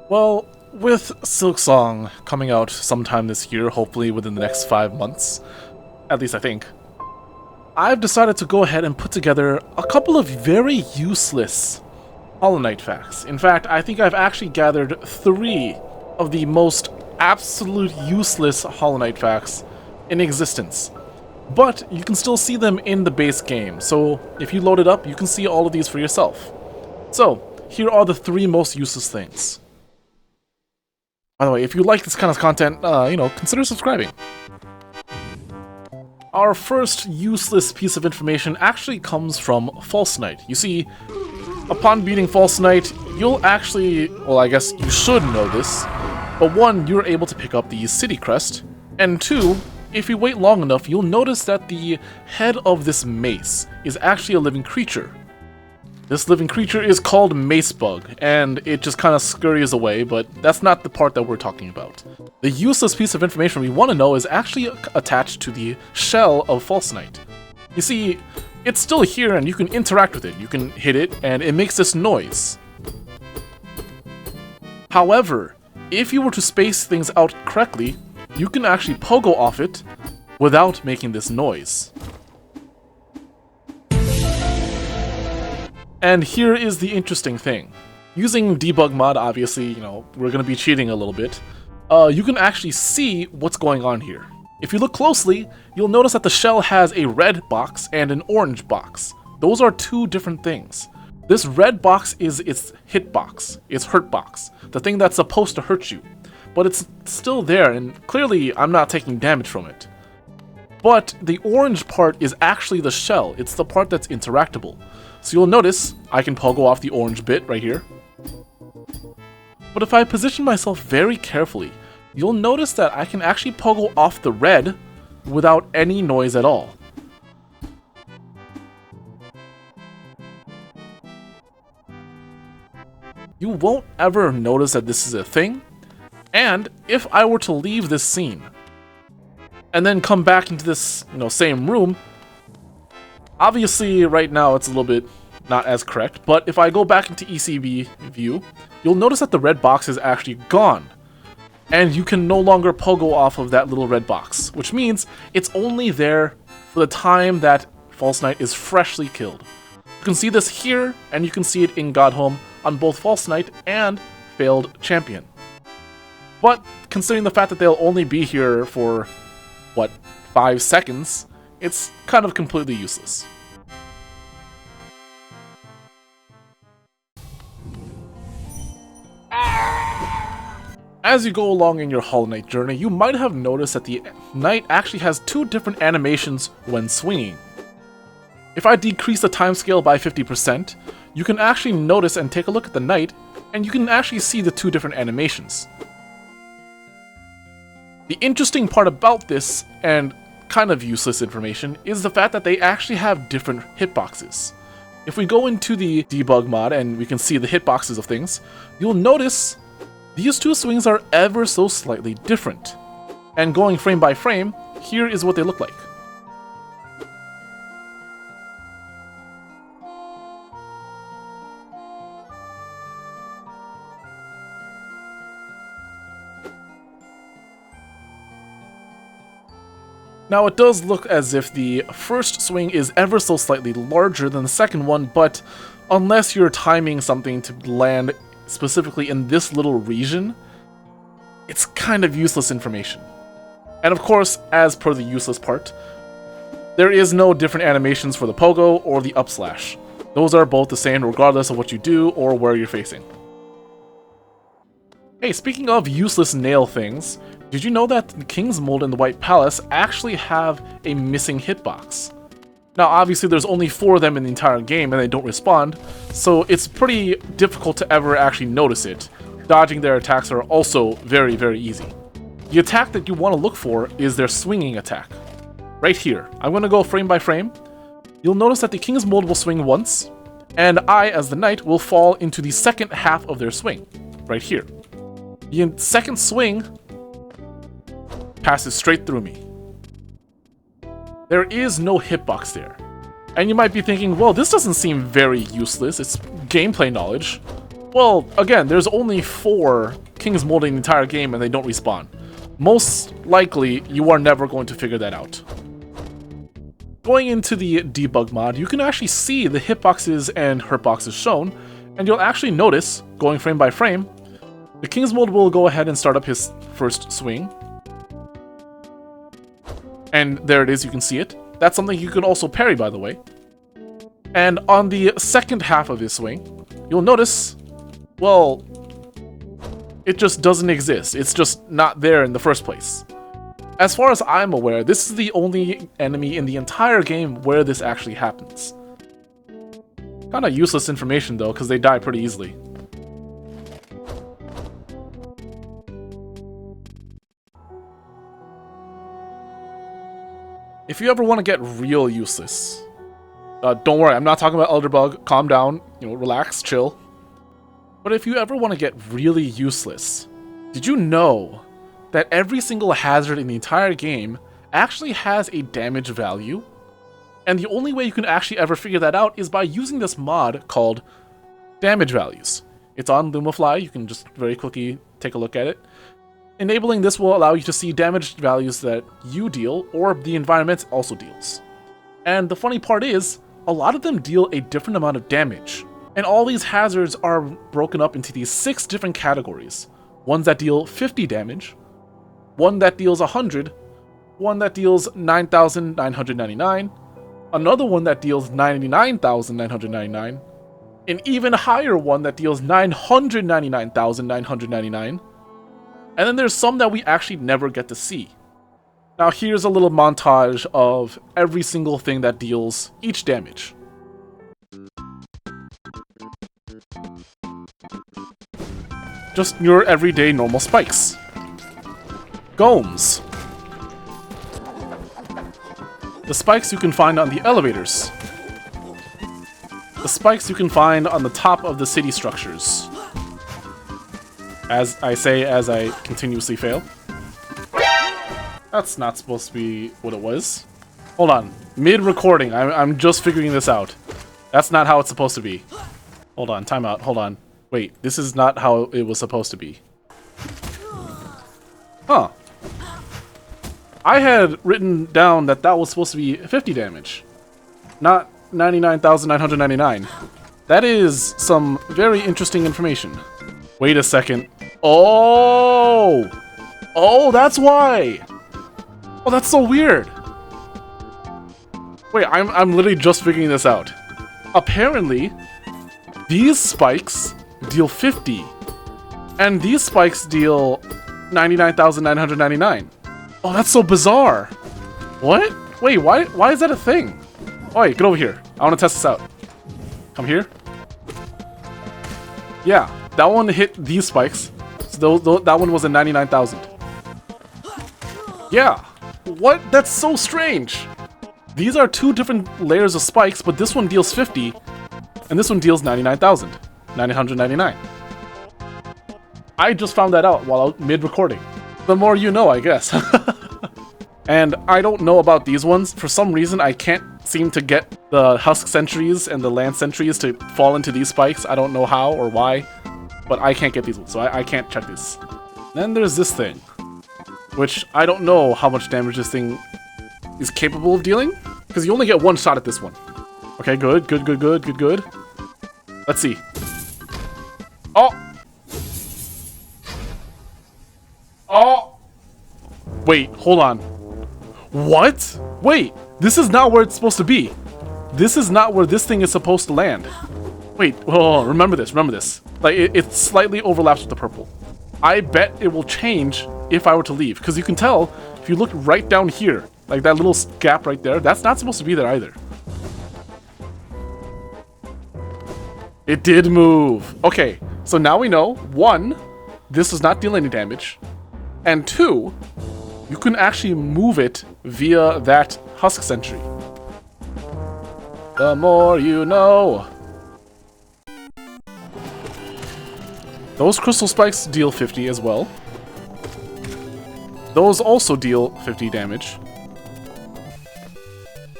Well, with Silksong coming out sometime this year, hopefully within the next 5 months, at least I think, I've decided to go ahead and put together a couple of very useless Hollow Knight facts. In fact, I think I've actually gathered 3 of the most absolute useless Hollow Knight facts in existence. But you can still see them in the base game, so if you load it up, you can see all of these for yourself. So, here are the 3 most useless things. By the way, if you like this kind of content, consider subscribing. Our first useless piece of information actually comes from False Knight. You see, upon beating False Knight, you'll actually, well, I guess you should know this, but 1, you're able to pick up the City Crest, and 2, if you wait long enough, you'll notice that the head of this mace is actually a living creature. This living creature is called Macebug, and it just kind of scurries away, but that's not the part that we're talking about. The useless piece of information we want to know is actually attached to the shell of False Knight. You see, it's still here and you can interact with it. You can hit it and it makes this noise. However, if you were to space things out correctly, you can actually pogo off it without making this noise. And here is the interesting thing. Using debug mod, obviously, we're going to be cheating a little bit. You can actually see what's going on here. If you look closely, you'll notice that the shell has a red box and an orange box. Those are 2 different things. This red box is its hit box, its hurt box, the thing that's supposed to hurt you. But it's still there, and clearly I'm not taking damage from it. But the orange part is actually the shell. It's the part that's interactable. So you'll notice I can pogo off the orange bit right here. But if I position myself very carefully, you'll notice that I can actually pogo off the red without any noise at all. You won't ever notice that this is a thing, and if I were to leave this scene and then come back into this, same room, obviously right now it's a little bit not as correct, but if I go back into ECB view, you'll notice that the red box is actually gone. And you can no longer pogo off of that little red box, which means it's only there for the time that False Knight is freshly killed. You can see this here, and you can see it in God Home on both False Knight and Failed Champion. But considering the fact that they'll only be here for, 5 seconds, it's kind of completely useless. As you go along in your Hollow Knight journey, you might have noticed that the knight actually has 2 different animations when swinging. If I decrease the timescale by 50%, you can actually notice and take a look at the knight, and you can actually see the 2 different animations. The interesting part about this, and kind of useless information, is the fact that they actually have different hitboxes. If we go into the debug mod and we can see the hitboxes of things, you'll notice these 2 swings are ever so slightly different. And going frame by frame, here is what they look like. Now it does look as if the first swing is ever so slightly larger than the second one, but unless you're timing something to land specifically in this little region, it's kind of useless information. And of course, as per the useless part, there is no different animations for the pogo or the up slash. Those are both the same regardless of what you do or where you're facing. Hey, speaking of useless nail things, did you know that the King's Mold and the White Palace actually have a missing hitbox? Now obviously there's only 4 of them in the entire game and they don't respond, so it's pretty difficult to ever actually notice it. Dodging their attacks are also very, very easy. The attack that you want to look for is their swinging attack. Right here. I'm going to go frame by frame. You'll notice that the King's Mold will swing once, and I, as the knight, will fall into the second half of their swing. Right here. The second swing passes straight through me. There is no hitbox there. And you might be thinking, well, this doesn't seem very useless, it's gameplay knowledge. Well, again, there's only 4 King's Mold in the entire game and they don't respawn. Most likely, you are never going to figure that out. Going into the debug mod, you can actually see the hitboxes and hurtboxes shown, and you'll actually notice, going frame by frame, the King's Mold will go ahead and start up his first swing. And there it is, you can see it. That's something you can also parry, by the way. And on the second half of his swing, you'll notice, well, it just doesn't exist. It's just not there in the first place. As far as I'm aware, this is the only enemy in the entire game where this actually happens. Kinda useless information though, because they die pretty easily. If you ever want to get real useless, don't worry, I'm not talking about Elderbug, calm down, relax, chill. But if you ever want to get really useless, did you know that every single hazard in the entire game actually has a damage value? And the only way you can actually ever figure that out is by using this mod called Damage Values. It's on Lumafly, you can just very quickly take a look at it. Enabling this will allow you to see damage values that you deal, or the environment also deals. And the funny part is, a lot of them deal a different amount of damage. And all these hazards are broken up into these 6 different categories. Ones that deal 50 damage, one that deals 100, one that deals 9,999, another one that deals 99,999, an even higher one that deals 999,999, and then there's some that we actually never get to see. Now here's a little montage of every single thing that deals each damage. Just your everyday normal spikes. Golems. The spikes you can find on the elevators. The spikes you can find on the top of the city structures. As I say, as I continuously fail. That's not supposed to be what it was. Hold on. Mid-recording, I'm just figuring this out. That's not how it's supposed to be. Hold on, time out, hold on. Wait, this is not how it was supposed to be. Huh. I had written down that that was supposed to be 50 damage, not 99,999. That is some very interesting information. Wait a second. Oh! Oh, that's why! Oh, that's so weird! Wait, I'm literally just figuring this out. Apparently, these spikes deal 50, and these spikes deal 99,999. Oh, that's so bizarre! What? Wait, why is that a thing? Oh, wait, get over here. I want to test this out. Come here. Yeah, that one hit these spikes. So that one was a 99,000. Yeah. What? That's so strange. These are 2 different layers of spikes, but this one deals 50, and this one deals 99,999. I just found that out while mid-recording. The more you know, I guess. And I don't know about these ones. For some reason, I can't seem to get the Husk Sentries and the Land Sentries to fall into these spikes. I don't know how or why, but I can't get these ones, so I can't check this. Then there's this thing, which I don't know how much damage this thing is capable of dealing, because you only get 1 shot at this one. Okay, good. Let's see. Oh! Oh! Wait, hold on. What? Wait, this is not where it's supposed to be. This is not where this thing is supposed to land. Wait, oh, remember this. Like, it slightly overlaps with the purple. I bet it will change if I were to leave, because you can tell, if you look right down here, like that little gap right there, that's not supposed to be there either. It did move. Okay, so now we know, 1, this does not deal any damage, and 2, you can actually move it via that Husk Sentry. The more you know. Those crystal spikes deal 50 as well. Those also deal 50 damage.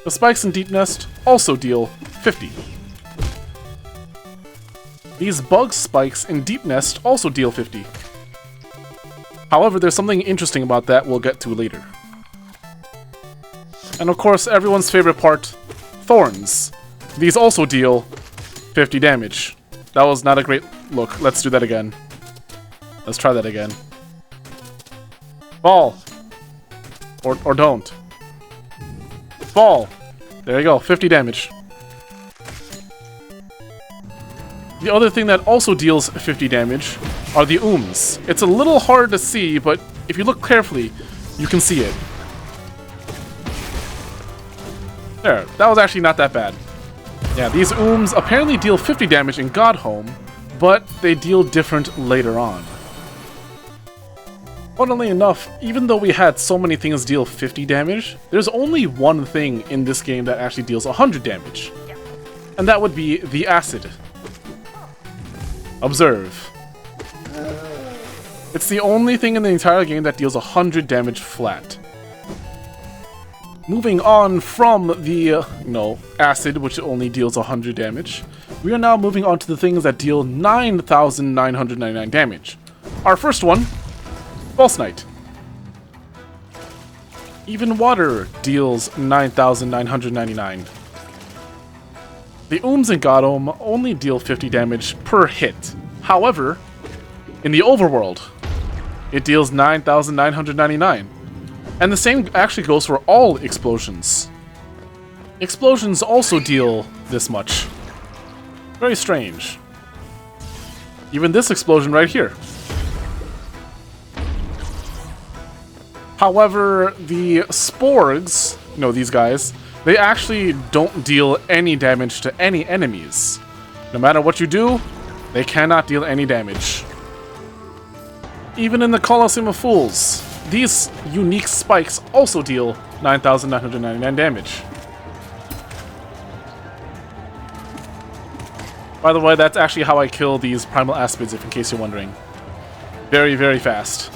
The spikes in Deep Nest also deal 50. These bug spikes in Deep Nest also deal 50. However, there's something interesting about that we'll get to later. And of course, everyone's favorite part, thorns. These also deal 50 damage. That was not a great look. Let's do that again. Let's try that again. Fall. Or don't. Fall. There you go, 50 damage. The other thing that also deals 50 damage are the ooms. It's a little hard to see, but if you look carefully, you can see it. There, that was actually not that bad. Yeah, these ooms apparently deal 50 damage in God Home, but they deal different later on. Funnily enough, even though we had so many things deal 50 damage, there's only one thing in this game that actually deals 100 damage. And that would be the acid. Observe. It's the only thing in the entire game that deals 100 damage flat. Moving on from the, acid, which only deals 100 damage, we are now moving on to the things that deal 9,999 damage. Our first one, False Knight. Even water deals 9,999. The ooms in God Home only deal 50 damage per hit. However, in the Overworld, it deals 9,999. And the same actually goes for all explosions. Explosions also deal this much. Very strange. Even this explosion right here. However, the sporgs, these guys, they actually don't deal any damage to any enemies. No matter what you do, they cannot deal any damage. Even in the Colosseum of Fools, these unique spikes also deal 9,999 damage. By the way, that's actually how I kill these primal aspids, if in case you're wondering. Very, very fast.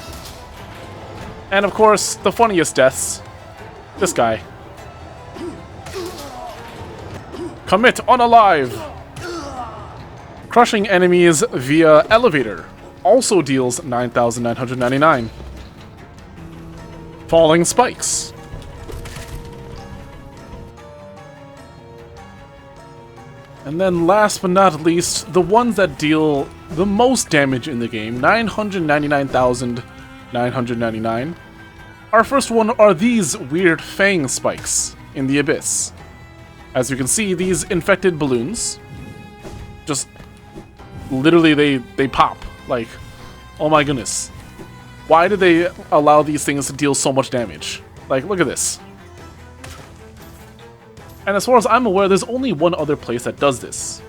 And of course, the funniest deaths. This guy. Commit unalive! Crushing enemies via elevator also deals 9,999. Falling spikes. And then last but not least, the ones that deal the most damage in the game, 999,999. Our first one are these weird fang spikes in the abyss. As you can see, these infected balloons, just literally they pop. Like, oh my goodness. Why do they allow these things to deal so much damage? Like, look at this. And as far as I'm aware, there's only one other place that does this.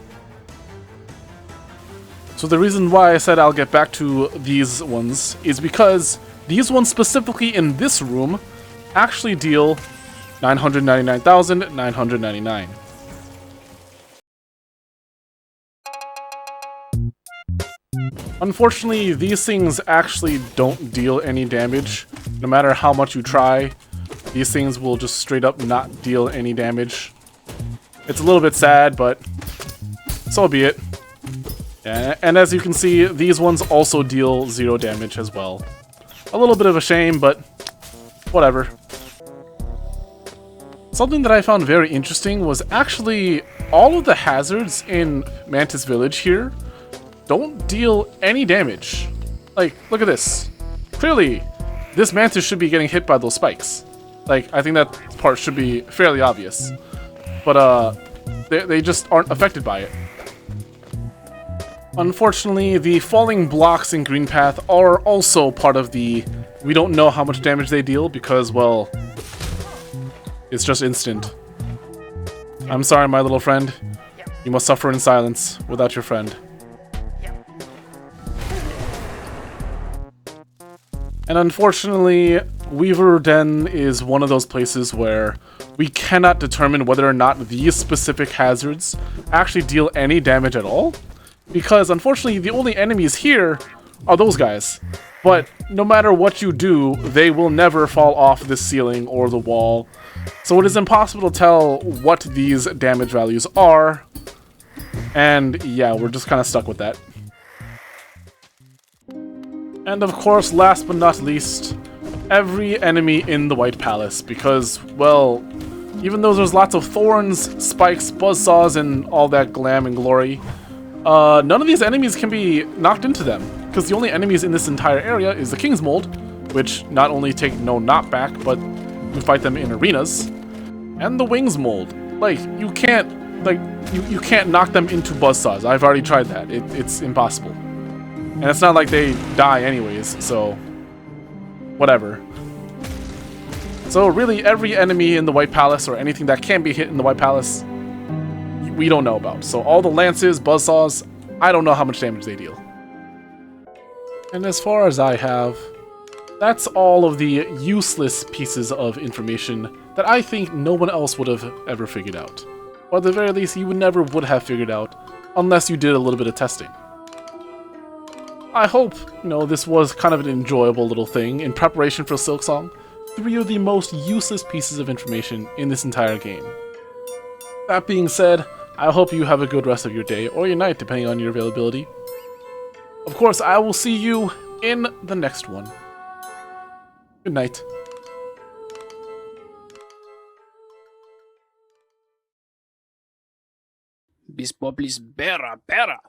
So the reason why I said I'll get back to these ones is because these ones specifically in this room actually deal 999,999. Unfortunately, these things actually don't deal any damage. No matter how much you try, these things will just straight up not deal any damage. It's a little bit sad, but so be it. And as you can see, these ones also deal 0 damage as well. A little bit of a shame, but whatever. Something that I found very interesting was actually all of the hazards in Mantis Village here don't deal any damage. Like, look at this. Clearly, this mantis should be getting hit by those spikes. Like, I think that part should be fairly obvious. But, they just aren't affected by it. Unfortunately, the falling blocks in Green Path are also part of the... We don't know how much damage they deal because, well... It's just instant. I'm sorry, my little friend. You must suffer in silence without your friend. And unfortunately, Weaver Den is one of those places where we cannot determine whether or not these specific hazards actually deal any damage at all. Because unfortunately, the only enemies here are those guys. But no matter what you do, they will never fall off the ceiling or the wall. So it is impossible to tell what these damage values are. And yeah, we're just kind of stuck with that. And of course, last but not least, every enemy in the White Palace, because, well, even though there's lots of thorns, spikes, buzzsaws, and all that glam and glory, none of these enemies can be knocked into them, because the only enemies in this entire area is the King's Mold, which not only take no knockback, but you fight them in arenas, and the Wings Mold. Like, you can't knock them into buzzsaws. I've already tried that. It's impossible. And it's not like they die anyways, so whatever. So really, every enemy in the White Palace, or anything that can be hit in the White Palace, we don't know about. So all the lances, buzzsaws, I don't know how much damage they deal. And as far as I have, that's all of the useless pieces of information that I think no one else would have ever figured out. Or at the very least, you never would have figured out unless you did a little bit of testing. I hope, this was kind of an enjoyable little thing in preparation for Silksong. 3 of the most useless pieces of information in this entire game. That being said, I hope you have a good rest of your day, or your night, depending on your availability. Of course, I will see you in the next one. Good night. Bis poplis bera bera.